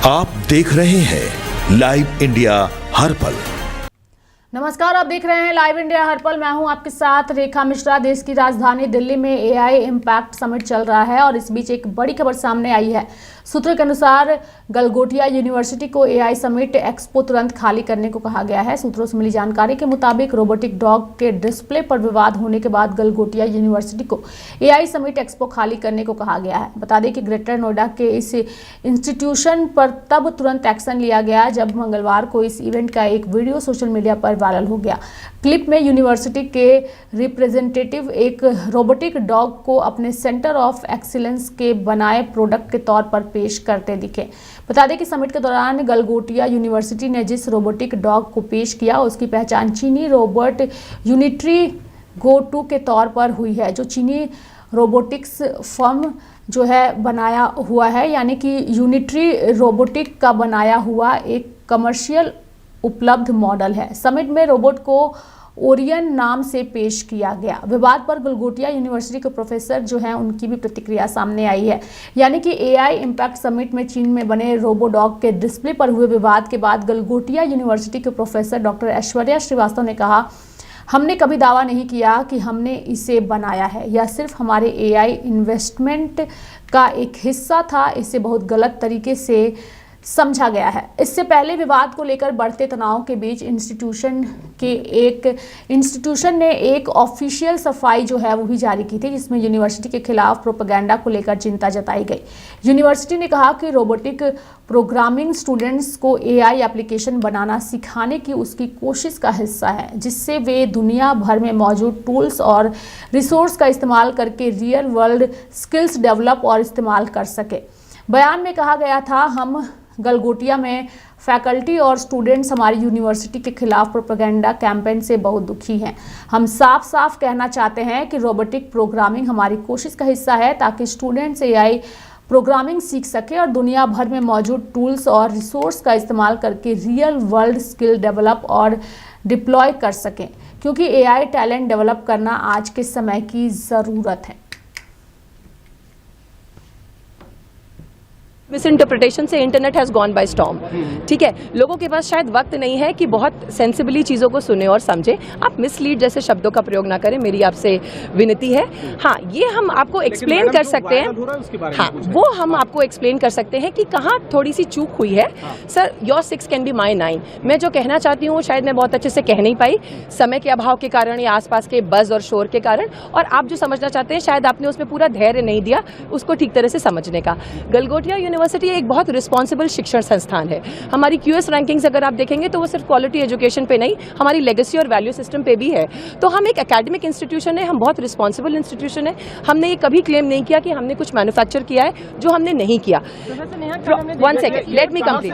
आप देख रहे हैं लाइव इंडिया हर पल। नमस्कार, आप देख रहे हैं लाइव इंडिया हर पल। मैं हूं आपके साथ रेखा मिश्रा। देश की राजधानी दिल्ली में एआई इम्पैक्ट समिट चल रहा है और इस बीच एक बड़ी खबर सामने आई है। सूत्रों के अनुसार गलगोटिया यूनिवर्सिटी को एआई समिट एक्सपो तुरंत खाली करने को कहा गया है। सूत्रों से मिली जानकारी के मुताबिक रोबोटिक डॉग के डिस्प्ले पर विवाद होने के बाद गलगोटिया यूनिवर्सिटी को एआई समिट एक्सपो खाली करने को कहा गया है। बता दें कि ग्रेटर नोएडा के इस इंस्टीट्यूशन पर तब तुरंत एक्शन लिया गया जब मंगलवार को इस इवेंट का एक वीडियो सोशल मीडिया पर वायरल हो गया। क्लिप में यूनिवर्सिटी के रिप्रेजेंटेटिव एक रोबोटिक डॉग को अपने सेंटर ऑफ एक्सीलेंस के बनाए प्रोडक्ट के तौर पर पेश करते दिखे। बता दें कि समिट के दौरान गलगोटिया यूनिवर्सिटी ने जिस रोबोटिक डॉग को पेश किया उसकी पहचान चीनी रोबोट यूनिट्री गो 2 के तौर पर हुई है, जो चीनी रोबोटिक्स फर्म जो है बनाया हुआ है, यानी कि यूनिट्री रोबोटिक का बनाया हुआ एक कमर्शियल उपलब्ध मॉडल है। समिट में रोबोट को ओरियन नाम से पेश किया गया। विवाद पर गलगोटिया यूनिवर्सिटी के प्रोफेसर जो हैं उनकी भी प्रतिक्रिया सामने आई है, यानी कि एआई इम्पैक्ट समिट में चीन में बने रोबोडॉग के डिस्प्ले पर हुए विवाद के बाद गलगोटिया यूनिवर्सिटी के प्रोफेसर डॉक्टर ऐश्वर्या श्रीवास्तव ने कहा, हमने कभी दावा नहीं किया कि हमने इसे बनाया है। यह सिर्फ हमारे एआई इन्वेस्टमेंट का एक हिस्सा था। इसे बहुत गलत तरीके से समझा गया है। इससे पहले विवाद को लेकर बढ़ते तनाव के बीच इंस्टीट्यूशन ने एक ऑफिशियल सफाई जो है वो भी जारी की थी, जिसमें यूनिवर्सिटी के खिलाफ प्रोपेगेंडा को लेकर चिंता जताई गई। यूनिवर्सिटी ने कहा कि रोबोटिक प्रोग्रामिंग स्टूडेंट्स को एआई एप्लीकेशन बनाना सिखाने की उसकी कोशिश का हिस्सा है, जिससे वे दुनिया भर में मौजूद टूल्स और रिसोर्स का इस्तेमाल करके रियल वर्ल्ड स्किल्स डेवलप और इस्तेमाल कर सके। बयान में कहा गया था, हम गलगोटिया में फैकल्टी और स्टूडेंट्स हमारी यूनिवर्सिटी के खिलाफ प्रोपेगेंडा कैंपेन से बहुत दुखी हैं। हम साफ साफ कहना चाहते हैं कि रोबोटिक प्रोग्रामिंग हमारी कोशिश का हिस्सा है ताकि स्टूडेंट्स एआई प्रोग्रामिंग सीख सके और दुनिया भर में मौजूद टूल्स और रिसोर्स का इस्तेमाल करके रियल वर्ल्ड स्किल डेवलप और डिप्लॉय कर सकें, क्योंकि एआई टैलेंट डेवलप करना आज के समय की ज़रूरत है। मिस इंटरप्रिटेशन से internet has gone by storm. ठीक है, लोगों के पास शायद वक्त नहीं है कि बहुत सेंसिबली चीज़ों को सुने और समझे। आप मिसलीड जैसे शब्दों का प्रयोग ना करें, मेरी आपसे विनती है। हाँ, ये हम आपको एक्सप्लेन कर सकते हैं। हाँ, वो हम आपको एक्सप्लेन कर सकते हैं कि कहाँ थोड़ी सी चूक हुई है। Sir, your 6 can be my 9। मैं जो कहना चाहती हूँ शायद मैं बहुत अच्छे से कह नहीं पाई, समय के अभाव के कारण या आसपास के बज़ और शोर के कारण, और आप जो समझना चाहते हैं शायद आपने उसमें पूरा धैर्य नहीं दिया उसको ठीक तरह से समझने का। गलगोटिया यूनिवर्सिटी एक बहुत रिस्पॉन्सिबल शिक्षण संस्थान है। हमारी क्यूएस रैंकिंग्स अगर आप देखेंगे तो वो सिर्फ क्वालिटी एजुकेशन पे नहीं, हमारी लेगेसी और वैल्यू सिस्टम पे भी है। तो हम एक एकेडमिक इंस्टीट्यूशन है, हम बहुत रिस्पॉन्सिबल इंस्टीट्यूशन है। हमने ये कभी क्लेम नहीं किया कि हमने कुछ मैन्युफैक्चर किया है जो हमने नहीं किया। 1 सेकेंड, लेट मी कंप्लीट।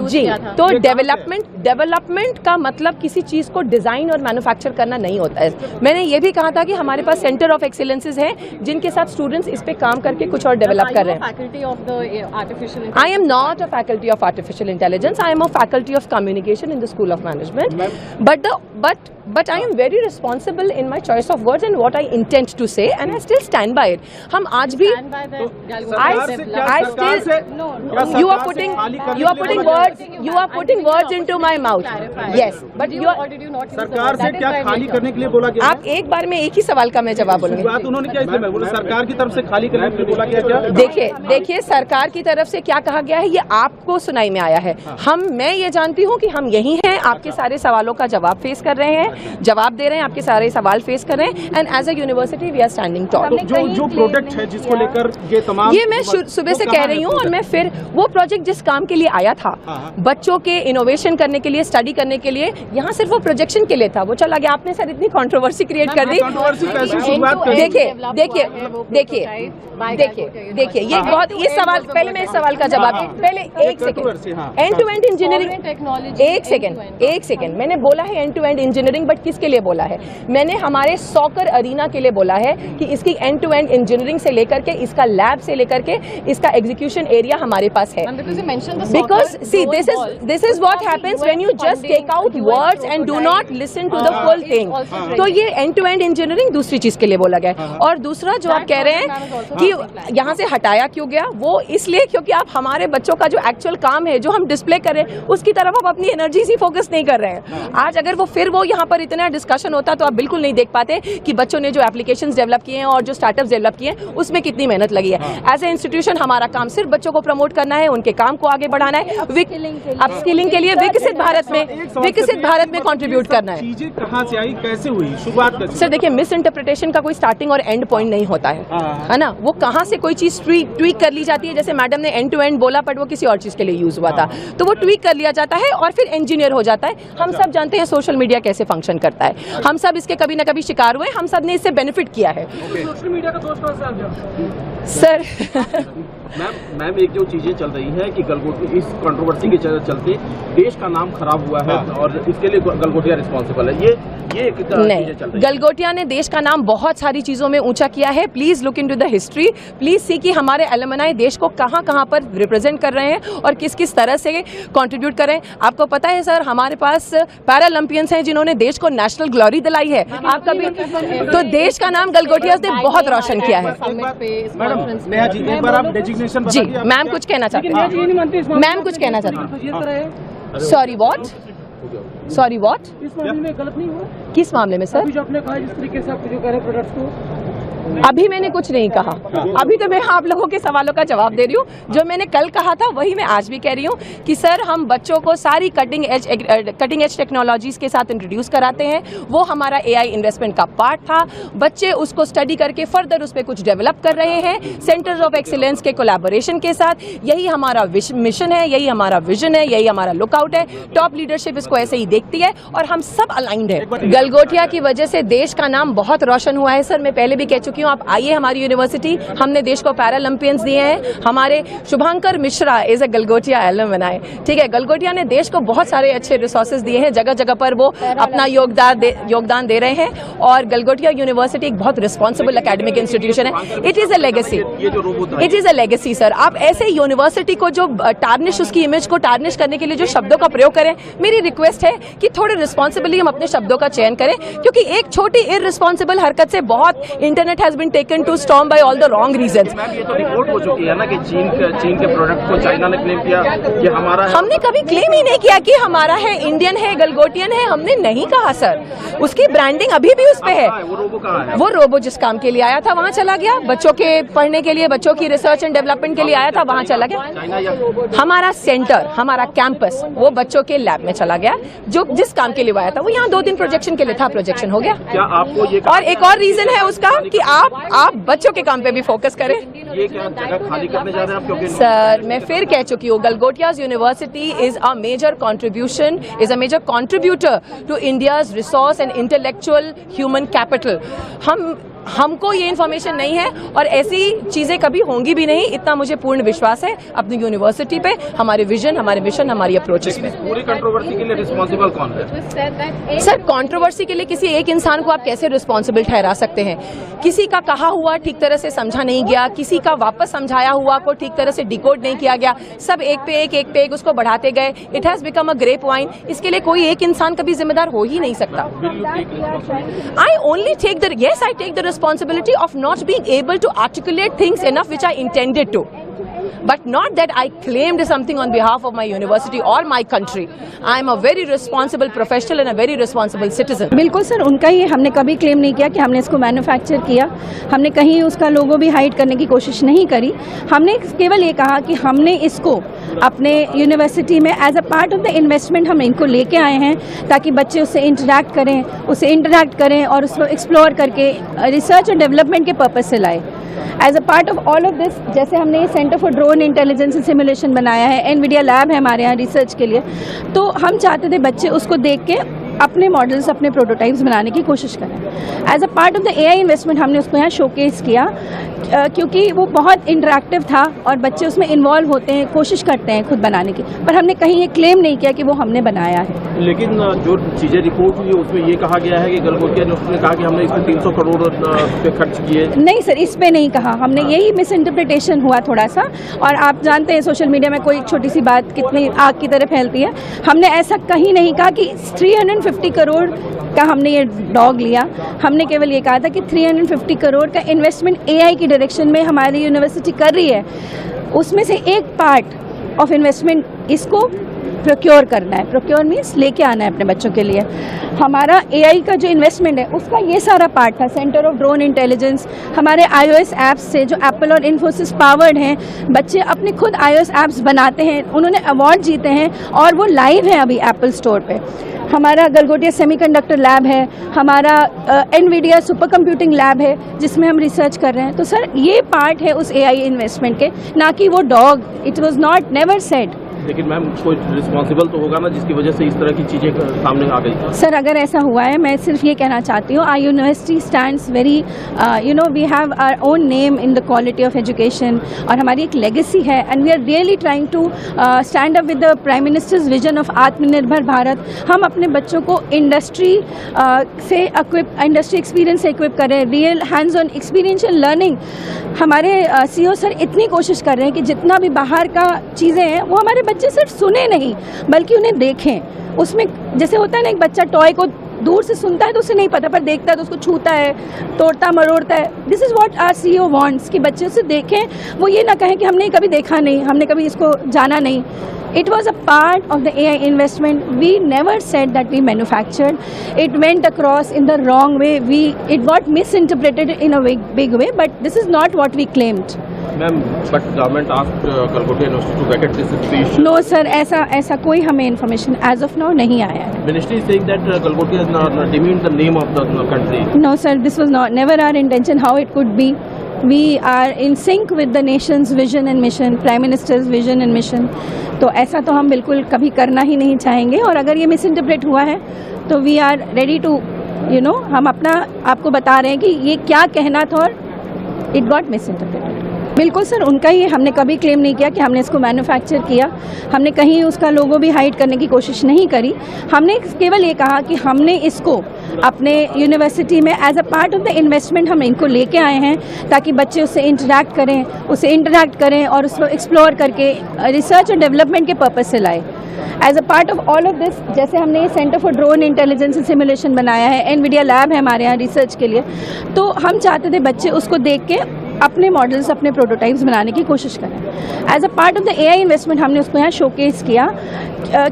जी, तो डेवलपमेंट का मतलब किसी चीज को डिजाइन और मैन्युफैक्चर करना नहीं होता है। मैंने ये भी कहा था कि हमारे पास सेंटर ऑफ एक्सीलेंसेज है जिनके साथ स्टूडेंट्स इस पे काम करके कुछ और डेवलप कर रहे हैं। I am not a faculty of artificial intelligence, I am a faculty of communication in the school of management. But I am very responsible in my choice of words and what I intent to say, and I still stand by it. हम आज भी you are putting words into my mouth. Yes, but सरकार से क्या खाली करने के लिए बोला गया? आप एक बार में एक ही सवाल का मैं जवाब बोलूंगी। बात उन्होंने क्या इसलिए मैं बोला, सरकार की तरफ से खाली करने के लिए बोला गया क्या? देखिए सरकार की तरफ से क्या कहा गया है ये आपको सुनाई में आया है। मैं ये जानती हूँ कि हम यही हैं, आपके सारे सवालों का जवाब फेस कर रहे हैं, जवाब दे रहे हैं, आपके सारे सवाल फेस कर रहे हैं, and as a university we are standing tall. जो प्रोडक्ट है जिसको लेकर ये तमाम, ये मैं सुबह से कह रही हूँ, और मैं फिर वो प्रोजेक्ट जिस काम के लिए आया था, बच्चों के इनोवेशन करने के लिए, स्टडी करने के लिए, यहाँ सिर्फ वो प्रोजेक्शन के लिए था, वो चला गया। आपने सर इतनी कंट्रोवर्सी क्रिएट कर दी। देखिए ये बहुत, ये सवाल, पहले मैं इस सवाल का जवाब, पहले एक second, end to end engineering, एक सेकंड मैंने बोला है end to end engineering, but किसके लिए बोला है? मैंने हमारे सॉकर अरीना के लिए बोला है कि इसकी एंड टू एंड इंजीनियरिंग से लेकर के, इसका लैब से लेकर के, इसका एग्जीक्यूशन एरिया हमारे पास है। Because see, this is what happens when you just take out words and do not listen to the full thing. तो ये end to end engineering दूसरी चीज के लिए बोला गया है। और दूसरा जो आप कह रहे हैं कि यहाँ से हटाया क्यों गया, वो इसलिए क्योंकि आप हमारे बच्चों का जो एक्चुअल काम है, जो हम डिस्प्ले कर रहे हैं, उसकी तरफ आप अपनी एनर्जी से फोकस नहीं कर रहे हैं। आज अगर वो यहाँ पर इतना डिस्कशन होता तो आप बिल्कुल नहीं देख पाते कि बच्चों ने जो एप्लीकेशंस डेवलप किए हैं और जो स्टार्टअप्स डेवलप किए हैं उसमें कितनी मेहनत लगी है। एज ए इंस्टीट्यूशन हमारा काम सिर्फ बच्चों को प्रमोट करना है, उनके काम को आगे बढ़ाना है, अपस्किलिंग के लिए विकसित भारत में कंट्रीब्यूट करना है। चीजें कहाँ से आई, कैसे हुई, शुरुआत कैसे? सर देखिए, मिस इंटरप्रिटेशन का कोई स्टार्टिंग और एंड पॉइंट नहीं होता है ना। वो कहाँ से कोई चीज ट्वीक कर ली जाती है, जैसे मैडम ने एंड टू एंड बोला बट वो किसी और चीज के लिए यूज हुआ था, तो वो ट्वीक कर लिया जाता है और फिर इंजीनियर हो जाता है। हम सब जानते हैं सोशल मीडिया कैसे फंक्शन करता है, हम सब इसके कभी ना कभी शिकार हुए, हम सब ने इससे बेनिफिट किया है। सोशल मीडिया का दोस्त कौन सा आप जानते हैं? सर मैम एक जो चीजें चल रही है कि गलगोटी इस कंट्रोवर्सी के चलते देश का नाम खराब हुआ है और इसके लिए गलगोटिया रिस्पॉन्सिबल है, ये नहीं, गलगोटिया ने देश का नाम बहुत सारी चीजों में ऊंचा किया है। Please look into the history, please see कि हमारे एलुमनाई देश को कहां कहां पर रिप्रेजेंट कर रहे हैं और किस किस तरह से कंट्रीब्यूट कर रहे हैं। आपको पता है सर, हमारे पास पैरालंपियंस हैं जिन्होंने देश को नेशनल ग्लोरी दिलाई है। आप कभी तो देश का नाम गलगोटिया ने बहुत रोशन किया है। जी मैम कुछ कहना चाहते हैं, मैम कुछ कहना चाहते हैं। सॉरी वॉट इस मामले में गलत नहीं हुआ? किस मामले में सर? जो आपने कहा जिस तरीके से आप जो कह रहे प्रोडक्ट्स को, अभी मैंने कुछ नहीं कहा, अभी तो मैं आप लोगों के सवालों का जवाब दे रही हूँ। जो मैंने कल कहा था वही मैं आज भी कह रही हूँ कि सर हम बच्चों को सारी कटिंग एज टेक्नोलॉजीज के साथ इंट्रोड्यूस कराते हैं। वो हमारा AI इन्वेस्टमेंट का पार्ट था। बच्चे उसको स्टडी करके फर्दर उस पर कुछ डेवलप कर रहे हैं सेंटर्स ऑफ एक्सीलेंस के कोलैबोरेशन के साथ। यही हमारा मिशन है, यही हमारा विजन है, यही हमारा लुकआउट है। टॉप लीडरशिप इसको ऐसे ही देखती है और हम सब अलाइंड है। गलगोटिया की वजह से देश का नाम बहुत रोशन हुआ है सर। मैं पहले भी कह चुकी हूँ, आप आइए हमारी यूनिवर्सिटी, हमने देश को पैरालंपियंस दिए हैं। हमारे Shubhankar Mishra is a Galgotia alumni, ठीक है। गलगोटिया ने देश को बहुत सारे अच्छे रिसोर्सेज दिए हैं, जगह जगह पर वो अपना योगदान दे रहे हैं। और गलगोटिया यूनिवर्सिटी एक बहुत रिस्पॉन्सिबल एकेडमिक इंस्टीट्यूशन है। It is a legacy sir. आप ऐसे यूनिवर्सिटी को जो टार्निश, उसकी इमेज को टार्निश करने के लिए जो शब्दों का प्रयोग करें, मेरी रिक्वेस्ट है कि थोड़े रिस्पॉन्सिबली हम अपने शब्दों का चयन करें, क्योंकि एक छोटी इररिस्पॉन्सिबल हरकत से बहुत internet has been taken to storm by all the wrong reasons. ये तो रिपोर्ट हो चुकी है ना कि चीन के प्रोडक्ट को चाइना ने क्लेम किया कि हमारा है। हमने कभी क्लेम ही नहीं किया कि हमारा है, इंडियन है, गलगोटियन है, हमने नहीं कहा सर। उसकी ब्रांडिंग अभी भी उस पे है। वो रोबो कहाँ है? वो रोबो जिस काम के लिए आया था वहाँ चला गया, बच्चों के पढ़ने के लिए, बच्चों की रिसर्च एंड डेवलपमेंट के लिए आया था, वहाँ चला गया। हमारा सेंटर, हमारा कैंपस वो बच्चों के लैब में चला गया, जो जिस काम के लिए आया था। वो यहाँ 2 दिन प्रोजेक्शन के लिए था, प्रोजेक्शन हो गया। क्या आपको ये और एक और रीजन है उसका कि आप बच्चों के काम पे भी फोकस करें। ये क्या जगह खाली करने जा रहे हैं आप? क्योंकि सर मैं फिर कह चुकी हूँ, Galgotias university is a major contributor to India's resource and intellectual human capital. हमको ये इन्फॉर्मेशन नहीं है और ऐसी चीजें कभी होंगी भी नहीं, इतना मुझे पूर्ण विश्वास है अपनी यूनिवर्सिटी पे, हमारे विजन, हमारे मिशन, हमारी अप्रोचेस में। पूरी कंट्रोवर्सी के लिए रिस्पॉन्सिबल कौन है? सर कंट्रोवर्सी के लिए किसी एक इंसान को आप कैसे रिस्पॉन्सिबल ठहरा सकते हैं? किसी का कहा हुआ ठीक तरह से समझा नहीं गया, किसी का वापस समझाया हुआ को ठीक तरह से डिकोड नहीं किया गया, सब एक पे एक उसको बढ़ाते गए। It has become a grape wine. इसके लिए कोई एक इंसान कभी जिम्मेदार हो ही नहीं सकता। I take the responsibility of not being able to articulate things enough which I intended to. But not that I claimed something on behalf of my university or my country. I am a very responsible professional and a very responsible citizen. बिल्कुल sir, उनका ही, हमने कभी claim नहीं किया कि हमने इसको manufacture किया। हमने कहीं उसका लोगो भी हाइड करने की कोशिश नहीं करी। हमने केवल ये कहा कि हमने इसको अपने यूनिवर्सिटी में as a part of the investment हम इनको लेके आए हैं, ताकि बच्चे उससे इंटरैक्ट करें और उसको एक्सप्लोर करके रिसर्च और डेवलपमेंट के पर्पज से लाए। As a part of all of this, जैसे हमने ये centre for drone intelligence and simulation बनाया है, एनवीडिया लैब है हमारे यहाँ रिसर्च के लिए, तो हम चाहते थे बच्चे उसको देख के अपने मॉडल्स, अपने प्रोटोटाइप्स बनाने की कोशिश करें। As a part of the AI investment हमने उसको यहाँ शोकेस किया, क्योंकि वो बहुत इंटरेक्टिव था और बच्चे उसमें इन्वॉल्व होते हैं, कोशिश करते हैं खुद बनाने की, पर हमने कहीं ये क्लेम नहीं किया कि वो हमने बनाया है। लेकिन जो चीज़ें रिपोर्ट हुई उसमें ये कहा गया है कि गलगोटिया ने उसने कहा कि हमने इसमें 300 करोड़ रुपये खर्च किए। नहीं सर, इस पे नहीं कहा हमने, यही मिस इंटरप्रिटेशन हुआ थोड़ा सा। और आप जानते हैं सोशल मीडिया में कोई छोटी सी बात कितनी आग की तरह फैलती है। हमने ऐसा कहीं नहीं कहा कि 350 350 करोड़ का हमने ये डॉग लिया। हमने केवल ये कहा था कि 350 करोड़ का इन्वेस्टमेंट एआई की डायरेक्शन में हमारी यूनिवर्सिटी कर रही है, उसमें से एक पार्ट ऑफ इन्वेस्टमेंट इसको प्रोक्योर करना है। प्रोक्योर मीन्स लेके आना है अपने बच्चों के लिए। हमारा एआई का जो इन्वेस्टमेंट है उसका ये सारा पार्ट था। सेंटर ऑफ ड्रोन इंटेलिजेंस, हमारे iOS ऐप्स से जो एप्पल और इन्फोसिस पावर्ड हैं, बच्चे अपने खुद iOS ऐप्स बनाते हैं, उन्होंने अवार्ड जीते हैं और वो लाइव हैं अभी एप्पल स्टोर पे। हमारा गलगोटिया सेमीकंडक्टर लैब है, हमारा एनवीडिया सुपर कंप्यूटिंग लैब है जिसमें हम रिसर्च कर रहे हैं। तो सर ये पार्ट है उस एआई इन्वेस्टमेंट के, ना कि वो dog. It was not never said. लेकिन मैम कोई रिस्पॉन्सिबल तो होगा ना जिसकी वजह से इस तरह की चीज़ें सामने आ गई। सर अगर ऐसा हुआ है, मैं सिर्फ ये कहना चाहती हूँ, our university stands very we have our own name in the quality of education और हमारी एक लेगेसी है and we are really trying to stand up with the prime minister's vision of Aatmanirbhar Bharat. हम अपने बच्चों को इंडस्ट्री से इंडस्ट्री एक्सपीरियंस से इक्विप करें, real hands on experiential learning. हमारे सीईओ सर इतनी कोशिश कर रहे हैं कि जितना भी बाहर का चीज़ें हैं वो हमारे बच्चे सिर्फ सुने नहीं बल्कि उन्हें देखें। उसमें जैसे होता है ना, एक बच्चा टॉय को दूर से सुनता है तो उसे नहीं पता, पर देखता है तो उसको छूता है, तोड़ता मरोड़ता है। This is what our CEO wants कि बच्चे उसे देखें, वो ये ना कहें कि हमने कभी देखा नहीं, हमने कभी इसको जाना नहीं। It was a part of the AI investment. We never said that we manufactured. It went across in the wrong way. It got misinterpreted in a big way, but this is not what we claimed. Ma'am, but government asked Galgotia University to vacate this institution. No sir, ऐसा कोई हमें information as of now नहीं आया है। Ministry is saying that Galgotia has not demeaned the name of the country. No sir, this was never our intention. How it could be? We are in sync with the nation's vision and mission, Prime Minister's vision and mission. तो ऐसा तो हम बिल्कुल कभी करना ही नहीं चाहेंगे और अगर ये मिसइंटरप्रेट हुआ है तो वी आर रेडी टू हम अपना आपको बता रहे हैं कि ये क्या कहना था और इट गॉट मिसइंटरप्रेटेड। बिल्कुल सर, उनका ही, हमने कभी क्लेम नहीं किया कि हमने इसको मैन्युफैक्चर किया, हमने कहीं उसका लोगो भी हाइड करने की कोशिश नहीं करी। हमने केवल ये कहा कि हमने इसको अपने यूनिवर्सिटी में as a part of the investment हम इनको लेके आए हैं ताकि बच्चे उससे इंटरैक्ट करें और उसको एक्सप्लोर करके रिसर्च और डेवलपमेंट के पर्पज़ से लाए। As a part of all of this, जैसे हमने centre for drone intelligence and simulation बनाया है, एनवीडिया लैब है हमारे यहाँ रिसर्च के लिए, तो हम चाहते थे बच्चे उसको देख के अपने मॉडल्स, अपने प्रोटोटाइप्स बनाने की कोशिश करें। As a part of the AI investment हमने उसको यहाँ शोकेस किया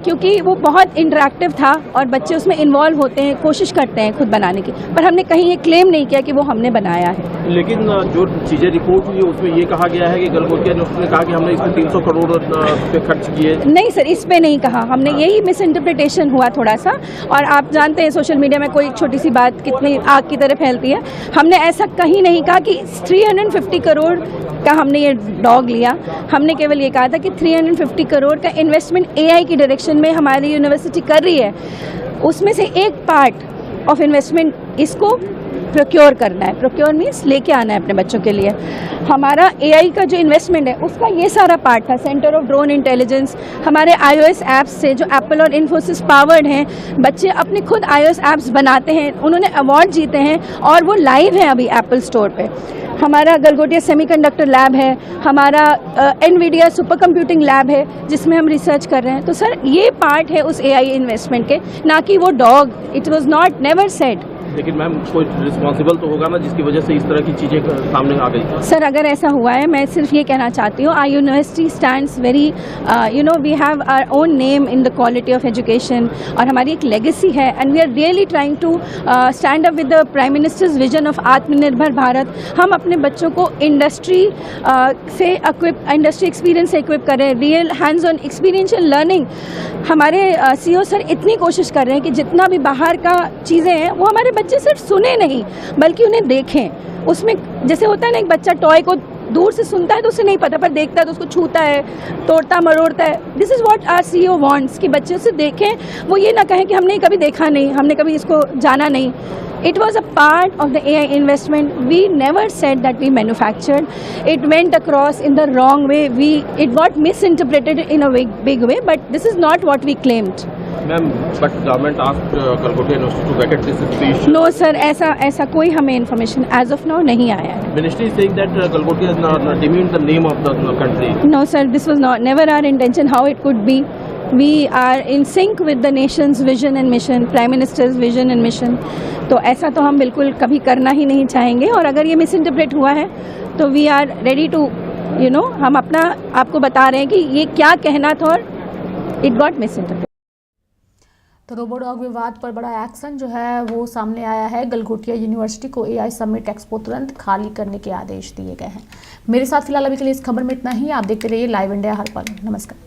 क्योंकि वो बहुत इंटरैक्टिव था और बच्चे उसमें इन्वॉल्व होते हैं, कोशिश करते हैं खुद बनाने की, पर हमने कहीं ये क्लेम नहीं किया कि वो हमने बनाया है। लेकिन जो चीज़ें रिपोर्ट हुई है उसमें ये कहा गया है कि गलगोटिया ने उसने कहा कि हमने इसमें 300 करोड़ रुपये खर्च किए। नहीं सर, इस पे नहीं कहा हमने, यही मिसइंटरप्रिटेशन हुआ थोड़ा सा। और आप जानते हैं सोशल मीडिया में कोई छोटी सी बात कितनी आग की तरह फैलती है। हमने ऐसा कहीं नहीं कहा कि 350 करोड़ का हमने ये डॉग लिया। हमने केवल ये कहा था कि 350 करोड़ का इन्वेस्टमेंट एआई की डायरेक्शन में हमारी यूनिवर्सिटी कर रही है, उसमें से एक पार्ट ऑफ इन्वेस्टमेंट इसको प्रोक्योर करना है। प्रोक्योर मीन्स लेके आना है अपने बच्चों के लिए। हमारा एआई का जो इन्वेस्टमेंट है उसका ये सारा पार्ट था। सेंटर ऑफ ड्रोन इंटेलिजेंस, हमारे iOS ऐप्स से जो एप्पल और इन्फोसिस पावर्ड हैं, बच्चे अपने खुद iOS ऐप्स बनाते हैं, उन्होंने अवार्ड जीते हैं और वो लाइव हैं अभी एप्पल स्टोर पे। हमारा गलगोटिया सेमीकंडक्टर लैब है, हमारा एनवीडिया सुपर कंप्यूटिंग लैब है जिसमें हम रिसर्च कर रहे हैं। तो सर ये पार्ट है उस एआई इन्वेस्टमेंट के, ना कि वो dog. It was not never said. लेकिन मैम कोई रिस्पॉन्सिबल तो होगा ना जिसकी वजह से इस तरह की चीज़ें सामने आ गई। सर अगर ऐसा हुआ है, मैं सिर्फ ये कहना चाहती हूँ, our university stands very we have our own name in the quality of education और हमारी एक लेगेसी है and we are really trying to stand up with the prime minister's vision of Aatmanirbhar Bharat. हम अपने बच्चों को इंडस्ट्री एक्सपीरियंस से equip करें, real hands on experiential learning. हमारे सीईओ सर इतनी कोशिश कर रहे हैं कि जितना भी बाहर का चीज़ें हैं वो हमारे बच्चे सिर्फ सुने नहीं बल्कि उन्हें देखें। उसमें जैसे होता है ना, एक बच्चा टॉय को दूर से सुनता है तो उसे नहीं पता, पर देखता है तो उसको छूता है, तोड़ता मरोड़ता है। This is what our CEO wants कि बच्चे उसे देखें, वो ये ना कहें कि हमने कभी देखा नहीं, हमने कभी इसको जाना नहीं। It was a part of the AI investment. We never said that we manufactured. It went across in the wrong way. It got misinterpreted in a big way, but this is not what we claimed. Ma'am, but government asked Galgotia University to vacate this institution. No sir, ऐसा कोई हमें information as of now नहीं आया है। Ministry is saying that Galgotia has not demeaned the name of the country. No sir, this was never our intention. How it could be? We are in sync with the nation's vision and mission, prime minister's vision and mission. तो ऐसा तो हम बिल्कुल कभी करना ही नहीं चाहेंगे, और अगर ये मिस इंटरप्रेट हुआ है तो वी आर रेडी टू हम अपना आपको बता रहे हैं कि ये क्या कहना था और इट गॉट मिस इंटरप्रेट। तो रोबोडॉग विवाद पर बड़ा एक्शन जो है वो सामने आया है। गलगोटिया यूनिवर्सिटी को AI समिट एक्सपो तुरंत खाली करने के आदेश दिए गए हैं। मेरे साथ फिलहाल अभी के लिए इस खबर में इतना ही। आप देखते रहिए लाइव इंडिया हर पल। नमस्कार।